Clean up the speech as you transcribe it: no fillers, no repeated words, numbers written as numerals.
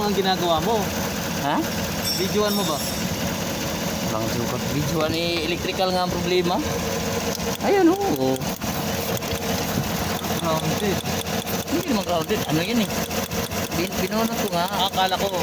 ang ginagawa mo. Ha? Videoan mo ba? Bang sukat video ni electrical nga ang problema. Ayan oo. Grounded. Hindi naman crowded. Ano yan eh? Binunod ko nga. Akala ko,